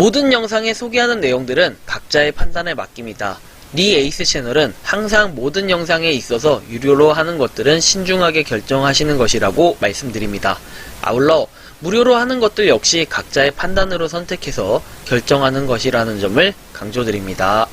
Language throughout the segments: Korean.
모든 영상에 소개하는 내용들은 각자의 판단에 맡깁니다. 니 에이스 채널은 항상 모든 영상에 있어서 유료로 하는 것들은 신중하게 결정하시는 것이라고 말씀드립니다. 아울러 무료로 하는 것들 역시 각자의 판단으로 선택해서 결정하는 것이라는 점을 강조드립니다.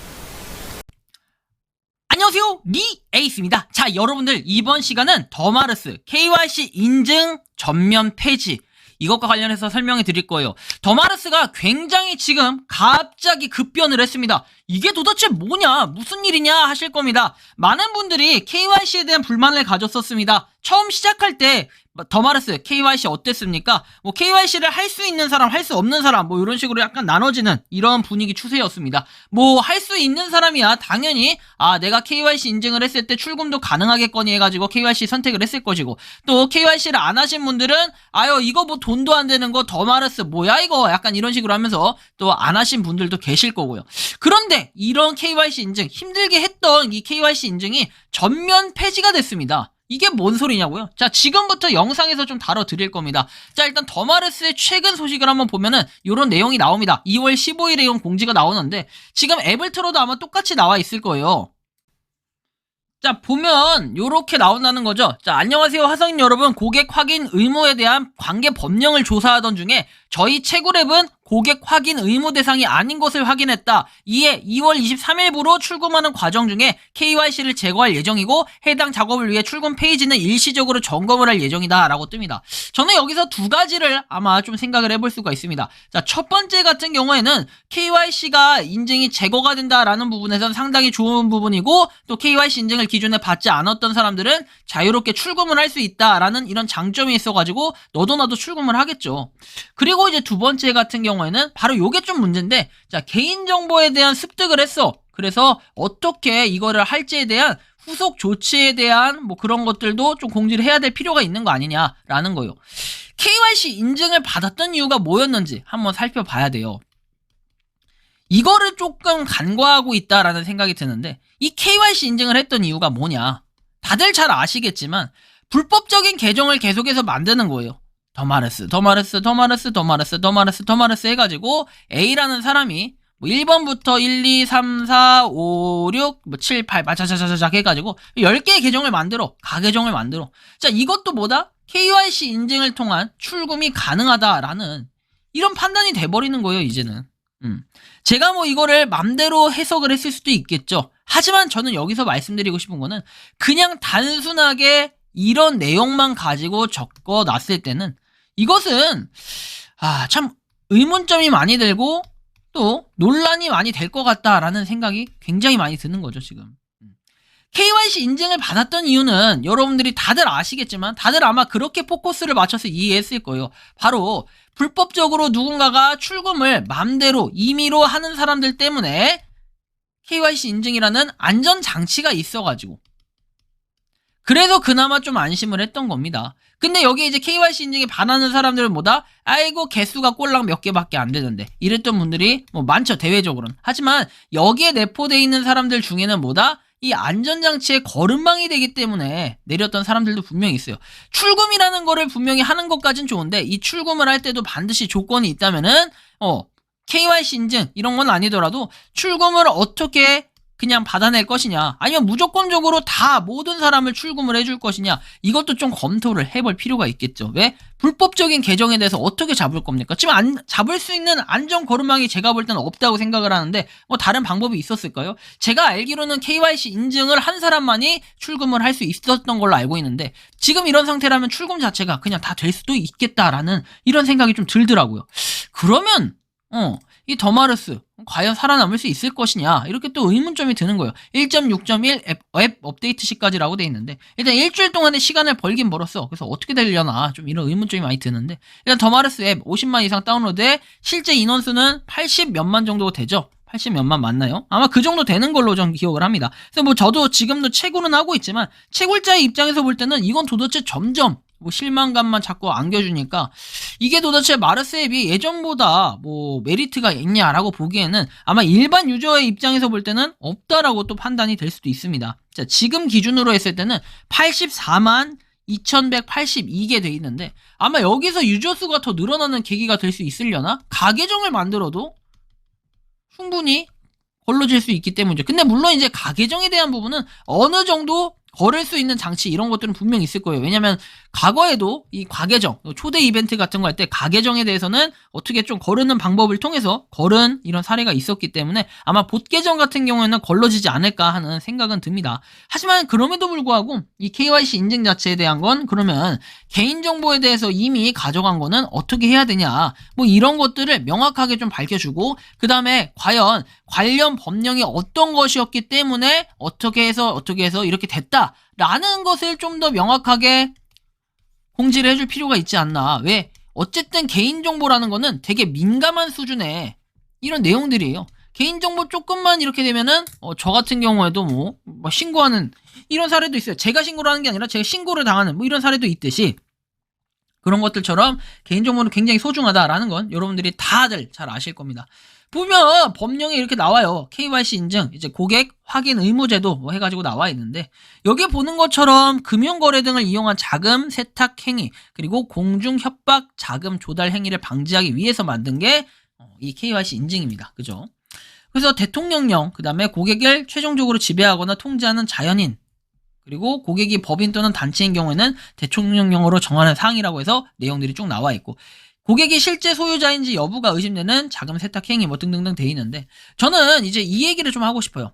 안녕하세요, 니 에이스입니다. 자, 여러분들 이번 시간은 더마르스 KYC 인증 전면 폐지 이것과 관련해서 설명해 드릴 거예요. 더마르스가 굉장히 지금 갑자기 급변을 했습니다. 이게 도대체 뭐냐, 무슨 일이냐 하실 겁니다. 많은 분들이 KYC에 대한 불만을 가졌었습니다. 처음 시작할 때 더마르스 KYC 어땠습니까? 뭐 KYC를 할 수 있는 사람, 할 수 없는 사람, 뭐 이런 식으로 약간 나눠지는 이런 분위기 추세였습니다. 뭐 할 수 있는 사람이야 당연히 내가 KYC 인증을 했을 때 출금도 가능하겠거니 해가지고 KYC 선택을 했을 것이고, 또 KYC를 안 하신 분들은 이거 뭐 돈도 안 되는 거 더마르스 뭐야 이거 약간 이런 식으로 하면서 또 안 하신 분들도 계실 거고요. 그런데 이런 KYC 인증, 힘들게 했던 이 KYC 인증이 전면 폐지가 됐습니다. 이게 뭔 소리냐고요? 자, 지금부터 영상에서 좀 다뤄드릴 겁니다. 자, 일단 더마르스의 최근 소식을 한번 보면은 요런 내용이 나옵니다. 2월 15일에 이런 공지가 나오는데 지금 앱을 틀어도 아마 똑같이 나와 있을 거예요. 자, 보면 요렇게 나온다는 거죠. 자, 안녕하세요 화성인 여러분. 고객 확인 의무에 대한 관계 법령을 조사하던 중에 저희 채굴앱은 고객 확인 의무 대상이 아닌 것을 확인했다. 이에 2월 23일부로 출금하는 과정 중에 KYC를 제거할 예정이고 해당 작업을 위해 출금 페이지는 일시적으로 점검을 할 예정이다 라고 뜹니다. 저는 여기서 두 가지를 아마 좀 생각을 해볼 수가 있습니다. 자, 첫 번째 같은 경우에는 KYC가 인증이 제거가 된다라는 부분에서는 상당히 좋은 부분이고, 또 KYC 인증을 기존에 받지 않았던 사람들은 자유롭게 출금을 할 수 있다라는 이런 장점이 있어가지고 너도 나도 출금을 하겠죠. 그리고 이제 두 번째 같은 경우에는 바로 요게 좀 문제인데, 자, 개인정보에 대한 습득을 했어. 그래서 어떻게 이거를 할지에 대한 후속 조치에 대한 뭐 그런 것들도 좀 공지를 해야 될 필요가 있는 거 아니냐라는 거예요. KYC 인증을 받았던 이유가 뭐였는지 한번 살펴봐야 돼요. 이거를 조금 간과하고 있다라는 생각이 드는데, 이 KYC 인증을 했던 이유가 뭐냐, 다들 잘 아시겠지만 불법적인 계정을 계속해서 만드는 거예요. 더마르스 해가지고 A라는 사람이 뭐 1번부터 1, 2, 3, 4, 5, 6, 뭐 7, 8, 자자자자작 해가지고 10개의 계정을 만들어, 가계정을 만들어. 자, 이것도 뭐다? KYC 인증을 통한 출금이 가능하다라는 이런 판단이 돼버리는 거예요, 이제는. 제가 뭐 이거를 맘대로 해석을 했을 수도 있겠죠. 하지만 저는 여기서 말씀드리고 싶은 거는 그냥 단순하게 이런 내용만 가지고 적어놨을 때는 이것은 참 의문점이 많이 들고 또 논란이 많이 될 것 같다라는 생각이 굉장히 많이 드는 거죠, 지금. KYC 인증을 받았던 이유는 여러분들이 다들 아시겠지만 다들 아마 그렇게 포커스를 맞춰서 이해했을 거예요. 바로 불법적으로 누군가가 출금을 맘대로 임의로 하는 사람들 때문에 KYC 인증이라는 안전장치가 있어가지고, 그래서 그나마 좀 안심을 했던 겁니다. 근데 여기 이제 KYC 인증에 반하는 사람들은 뭐다? 아이고 개수가 꼴랑 몇 개밖에 안 되는데 이랬던 분들이 뭐 많죠, 대외적으로는. 하지만 여기에 내포되어 있는 사람들 중에는 뭐다? 이 안전장치의 거름망이 되기 때문에 내렸던 사람들도 분명히 있어요. 출금이라는 거를 분명히 하는 것까진 좋은데 이 출금을 할 때도 반드시 조건이 있다면은 KYC 인증 이런 건 아니더라도 출금을 어떻게 그냥 받아낼 것이냐, 아니면 무조건적으로 다 모든 사람을 출금을 해줄 것이냐, 이것도 좀 검토를 해볼 필요가 있겠죠. 왜? 불법적인 계정에 대해서 어떻게 잡을 겁니까? 지금 잡을 수 있는 안전 거름망이 제가 볼 때는 없다고 생각을 하는데 뭐 다른 방법이 있었을까요? 제가 알기로는 KYC 인증을 한 사람만이 출금을 할 수 있었던 걸로 알고 있는데 지금 이런 상태라면 출금 자체가 그냥 다 될 수도 있겠다라는 이런 생각이 좀 들더라고요. 그러면 이 더마르스 과연 살아남을 수 있을 것이냐, 이렇게 또 의문점이 드는 거예요. 1.6.1 앱 업데이트 시까지라고 돼 있는데 일단 일주일 동안의 시간을 벌긴 벌었어. 그래서 어떻게 되려나 좀 이런 의문점이 많이 드는데, 일단 더마르스 앱 50만 이상 다운로드에 실제 인원수는 80 몇만 정도 되죠. 80 몇만 맞나요? 아마 그 정도 되는 걸로 좀 기억을 합니다. 그래서 뭐 저도 지금도 채굴은 하고 있지만 채굴자의 입장에서 볼 때는 이건 도대체 점점 뭐 실망감만 자꾸 안겨주니까 이게 도대체 마르스 앱이 예전보다 뭐 메리트가 있냐라고 보기에는 아마 일반 유저의 입장에서 볼 때는 없다라고 또 판단이 될 수도 있습니다. 자, 지금 기준으로 했을 때는 84만 2182개 돼 있는데 아마 여기서 유저 수가 더 늘어나는 계기가 될 수 있으려나? 가계정을 만들어도 충분히 걸러질 수 있기 때문이죠. 근데 물론 이제 가계정에 대한 부분은 어느 정도 걸을 수 있는 장치 이런 것들은 분명히 있을 거예요. 왜냐면 과거에도 이 가계정, 초대 이벤트 같은 거 할 때 가계정에 대해서는 어떻게 좀 거르는 방법을 통해서 걸은 이런 사례가 있었기 때문에 아마 봇계정 같은 경우에는 걸러지지 않을까 하는 생각은 듭니다. 하지만 그럼에도 불구하고 이 KYC 인증 자체에 대한 건 그러면 개인정보에 대해서 이미 가져간 거는 어떻게 해야 되냐 뭐 이런 것들을 명확하게 좀 밝혀주고 그 다음에 과연 관련 법령이 어떤 것이었기 때문에 어떻게 해서 이렇게 됐다라는 것을 좀 더 명확하게 공지를 해줄 필요가 있지 않나. 왜? 어쨌든 개인정보라는 거는 되게 민감한 수준의 이런 내용들이에요. 개인정보 조금만 이렇게 되면은 저 같은 경우에도 뭐 신고하는 이런 사례도 있어요. 제가 신고를 하는 게 아니라 제가 신고를 당하는 뭐 이런 사례도 있듯이 그런 것들처럼 개인정보는 굉장히 소중하다라는 건 여러분들이 다들 잘 아실 겁니다. 보면 법령에 이렇게 나와요. KYC 인증, 이제 고객 확인 의무제도 뭐 해가지고 나와 있는데 여기에 보는 것처럼 금융거래 등을 이용한 자금 세탁 행위 그리고 공중 협박 자금 조달 행위를 방지하기 위해서 만든 게 이 KYC 인증입니다. 그죠? 그래서 대통령령, 그 다음에 고객을 최종적으로 지배하거나 통제하는 자연인 그리고 고객이 법인 또는 단체인 경우에는 대통령령으로 정하는 사항이라고 해서 내용들이 쭉 나와 있고 고객이 실제 소유자인지 여부가 의심되는 자금 세탁 행위 뭐 등등등 돼 있는데 저는 이제 이 얘기를 좀 하고 싶어요.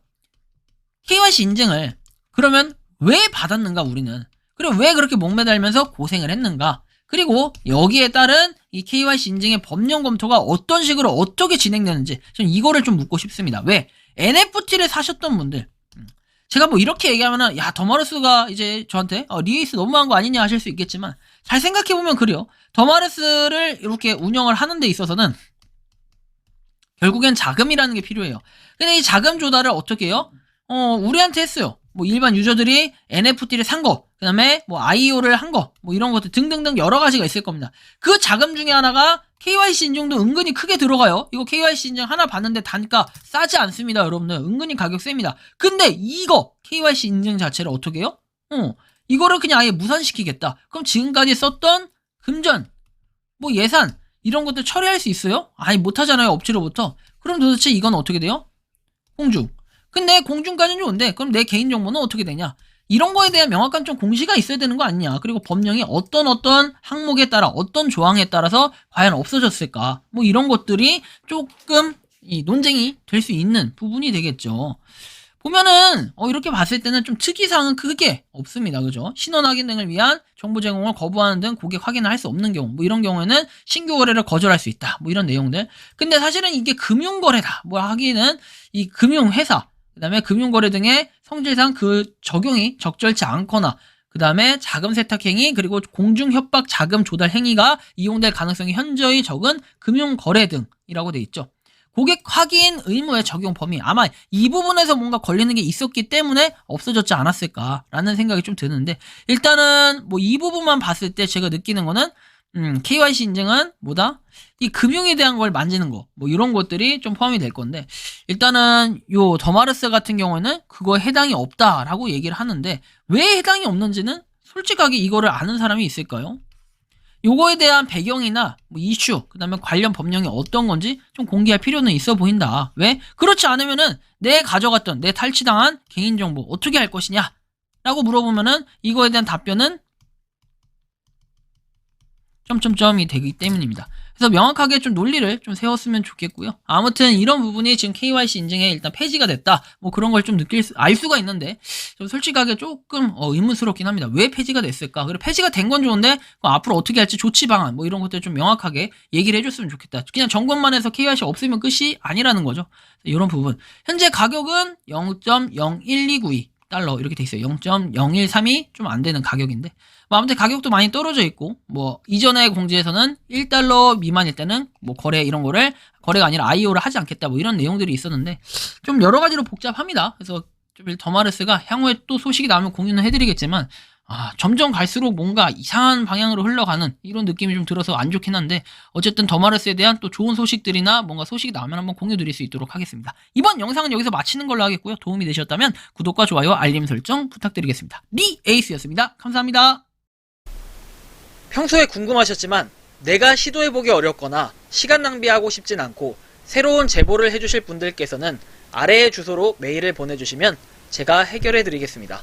KYC 인증을 그러면 왜 받았는가 우리는 그리고 왜 그렇게 목매달면서 고생을 했는가 그리고 여기에 따른 이 KYC 인증의 법령 검토가 어떤 식으로 어떻게 진행되는지 저는 이거를 좀 묻고 싶습니다. 왜? NFT를 사셨던 분들 제가 뭐 이렇게 얘기하면은 야 더마르스가 이제 저한테 리에이스 너무한 거 아니냐 하실 수 있겠지만 잘 생각해보면 그래요. 더마르스를 이렇게 운영을 하는 데 있어서는 결국엔 자금이라는 게 필요해요. 근데 이 자금 조달을 어떻게 해요? 우리한테 했어요. 뭐 일반 유저들이 NFT를 산 거, 그 다음에 뭐 IO를 한 거, 뭐 이런 것들 등등등 여러 가지가 있을 겁니다. 그 자금 중에 하나가 KYC 인증도 은근히 크게 들어가요. 이거 KYC 인증 하나 받는데 단가 싸지 않습니다, 여러분들. 은근히 가격 셉니다. 근데 이거 KYC 인증 자체를 어떻게 해요? 이거를 그냥 아예 무산시키겠다. 그럼 지금까지 썼던 금전, 뭐 예산 이런 것들 처리할 수 있어요? 아니 못하잖아요, 업체로부터. 그럼 도대체 이건 어떻게 돼요? 공중. 근데 공중까지는 좋은데 그럼 내 개인정보는 어떻게 되냐? 이런 거에 대한 명확한 좀 공시가 있어야 되는 거 아니냐? 그리고 법령이 어떤 항목에 따라 어떤 조항에 따라서 과연 없어졌을까? 뭐 이런 것들이 조금 이 논쟁이 될 수 있는 부분이 되겠죠. 보면은 이렇게 봤을 때는 좀 특이사항은 크게 없습니다. 그죠? 신원 확인 등을 위한 정보 제공을 거부하는 등 고객 확인을 할 수 없는 경우 뭐 이런 경우에는 신규 거래를 거절할 수 있다. 뭐 이런 내용들. 근데 사실은 이게 금융거래다. 뭐 하기는 이 금융회사 그 다음에 금융거래 등의 성질상 그 적용이 적절치 않거나 그 다음에 자금 세탁 행위 그리고 공중협박 자금 조달 행위가 이용될 가능성이 현저히 적은 금융거래 등이라고 돼 있죠. 고객 확인 의무의 적용 범위 아마 이 부분에서 뭔가 걸리는 게 있었기 때문에 없어졌지 않았을까라는 생각이 좀 드는데 일단은 뭐 이 부분만 봤을 때 제가 느끼는 거는 KYC 인증은 뭐다? 이 금융에 대한 걸 만지는 거, 뭐 이런 것들이 좀 포함이 될 건데 일단은 요 더마르스 같은 경우에는 그거에 해당이 없다라고 얘기를 하는데 왜 해당이 없는지는 솔직하게 이거를 아는 사람이 있을까요? 요거에 대한 배경이나 뭐 이슈, 그 다음에 관련 법령이 어떤 건지 좀 공개할 필요는 있어 보인다. 왜? 그렇지 않으면은 내 가져갔던, 내 탈취당한 개인정보 어떻게 할 것이냐? 라고 물어보면은 이거에 대한 답변은 점점점이 되기 때문입니다. 그래서 명확하게 좀 논리를 좀 세웠으면 좋겠고요. 아무튼 이런 부분이 지금 KYC 인증에 일단 폐지가 됐다. 뭐 그런 걸 좀 알 수가 있는데 좀 솔직하게 조금 의문스럽긴 합니다. 왜 폐지가 됐을까? 그리고 폐지가 된 건 좋은데 앞으로 어떻게 할지 조치 방안 뭐 이런 것들 좀 명확하게 얘기를 해줬으면 좋겠다. 그냥 점검만 해서 KYC 없으면 끝이 아니라는 거죠. 이런 부분. 현재 가격은 0.01292 달러 이렇게 돼 있어요. 0.0132 좀 안 되는 가격인데 뭐 아무튼 가격도 많이 떨어져 있고 뭐 이전의 공지에서는 1달러 미만일 때는 뭐 거래 이런 거를 거래가 아니라 IO를 하지 않겠다 뭐 이런 내용들이 있었는데 좀 여러 가지로 복잡합니다. 그래서 좀 더마르스가 향후에 또 소식이 나오면 공유는 해드리겠지만 점점 갈수록 뭔가 이상한 방향으로 흘러가는 이런 느낌이 좀 들어서 안 좋긴 한데 어쨌든 더마르스에 대한 또 좋은 소식들이나 뭔가 소식이 나오면 한번 공유 드릴 수 있도록 하겠습니다. 이번 영상은 여기서 마치는 걸로 하겠고요. 도움이 되셨다면 구독과 좋아요, 알림 설정 부탁드리겠습니다. 리에이스였습니다. 감사합니다. 평소에 궁금하셨지만 내가 시도해보기 어렵거나 시간 낭비하고 싶진 않고 새로운 제보를 해주실 분들께서는 아래의 주소로 메일을 보내주시면 제가 해결해 드리겠습니다.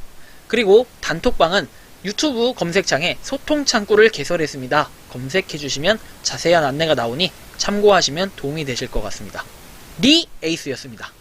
그리고 단톡방은 유튜브 검색창에 소통 창구를 개설했습니다. 검색해 주시면 자세한 안내가 나오니 참고하시면 도움이 되실 것 같습니다. 리 에이스였습니다.